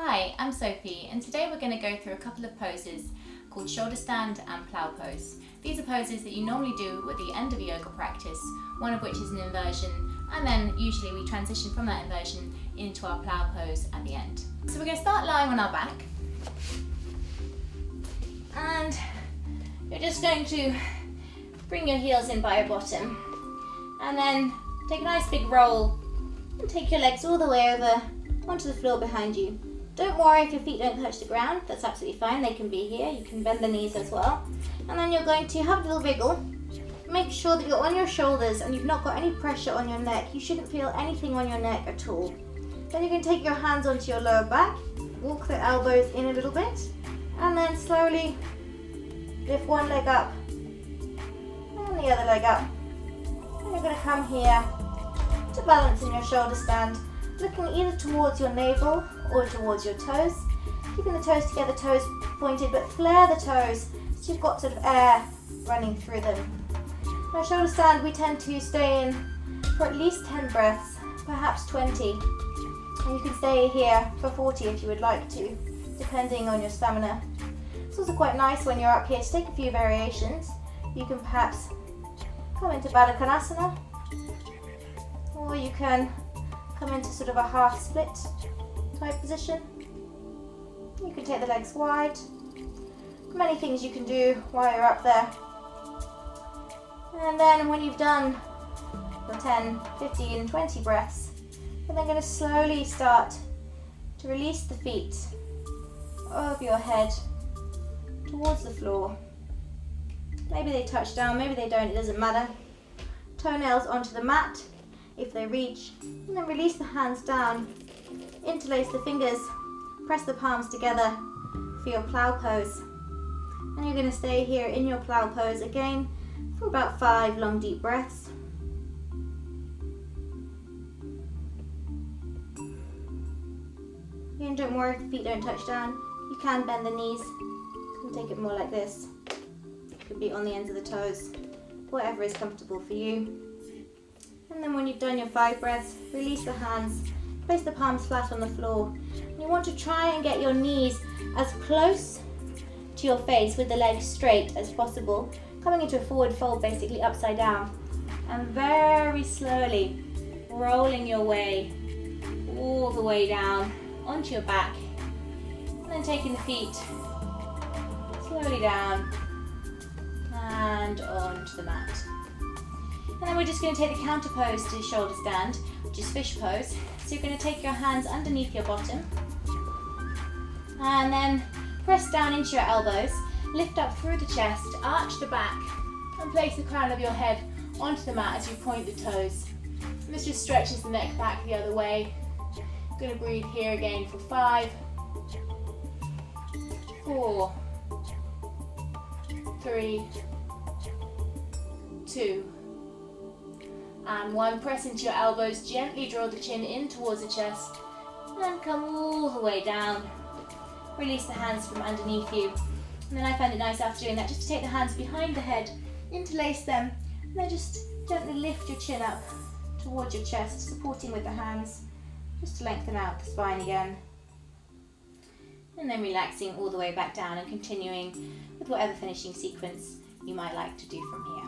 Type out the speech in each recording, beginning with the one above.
Hi, I'm Sophie, and today we're going to go through a couple of poses called shoulder stand and plow pose. These are poses that you normally do at the end of a yoga practice, one of which is an inversion, and then usually we transition from that inversion into our plow pose at the end. So we're going to start lying on our back, and you're just going to bring your heels in by your bottom, and then take a nice big roll and take your legs all the way over onto the floor behind you. Don't worry if your feet don't touch the ground, that's absolutely fine, they can be here. You can bend the knees as well. And then you're going to have a little wiggle. Make sure that you're on your shoulders and you've not got any pressure on your neck. You shouldn't feel anything on your neck at all. Then you're going to take your hands onto your lower back, walk the elbows in a little bit, and then slowly lift one leg up and the other leg up. And you're going to come here to balance in your shoulder stand, looking either towards your navel or towards your toes, keeping the toes together, toes pointed, but flare the toes so you've got sort of air running through them. Now shoulder stand, we tend to stay in for at least 10 breaths, perhaps 20, and you can stay here for 40 if you would like to, depending on your stamina. It's also quite nice when you're up here to take a few variations. You can perhaps come into Baddha, or you can come into sort of a half split type position. You can take the legs wide. Many things you can do while you're up there. And then when you've done your 10, 15, 20 breaths, you're then going to slowly start to release the feet over your head towards the floor. Maybe they touch down, maybe they don't, it doesn't matter. Toenails onto the mat if they reach, and then release the hands down, interlace the fingers, press the palms together for your plow pose. And you're going to stay here in your plow pose again for about 5 long deep breaths. Again, don't worry if the feet don't touch down. You can bend the knees. You can take it more like this. It could be on the ends of the toes, whatever is comfortable for you. And then when you've done your 5 breaths, release the hands, place the palms flat on the floor. And you want to try and get your knees as close to your face with the legs straight as possible, coming into a forward fold, basically upside down. And very slowly rolling your way all the way down onto your back. And then taking the feet slowly down and onto the mat. And then we're just going to take the counter pose to shoulder stand, which is fish pose. So you're going to take your hands underneath your bottom and then press down into your elbows, lift up through the chest, arch the back and place the crown of your head onto the mat as you point the toes. And this just stretches the neck back the other way. I'm going to breathe here again for 5, 4, 3, 2, and 1. Press into your elbows, gently draw the chin in towards the chest and come all the way down. Release the hands from underneath you. And then I find it nice after doing that just to take the hands behind the head, interlace them, and then just gently lift your chin up towards your chest, supporting with the hands, just to lengthen out the spine again. And then relaxing all the way back down and continuing with whatever finishing sequence you might like to do from here.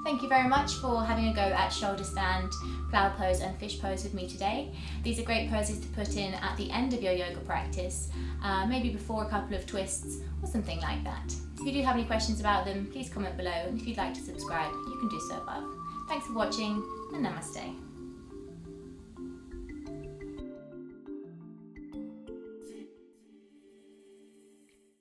Thank you very much for having a go at shoulder stand, plow pose and fish pose with me today. These are great poses to put in at the end of your yoga practice, maybe before a couple of twists or something like that. If you do have any questions about them, please comment below, and if you'd like to subscribe, you can do so above. Thanks for watching, and namaste.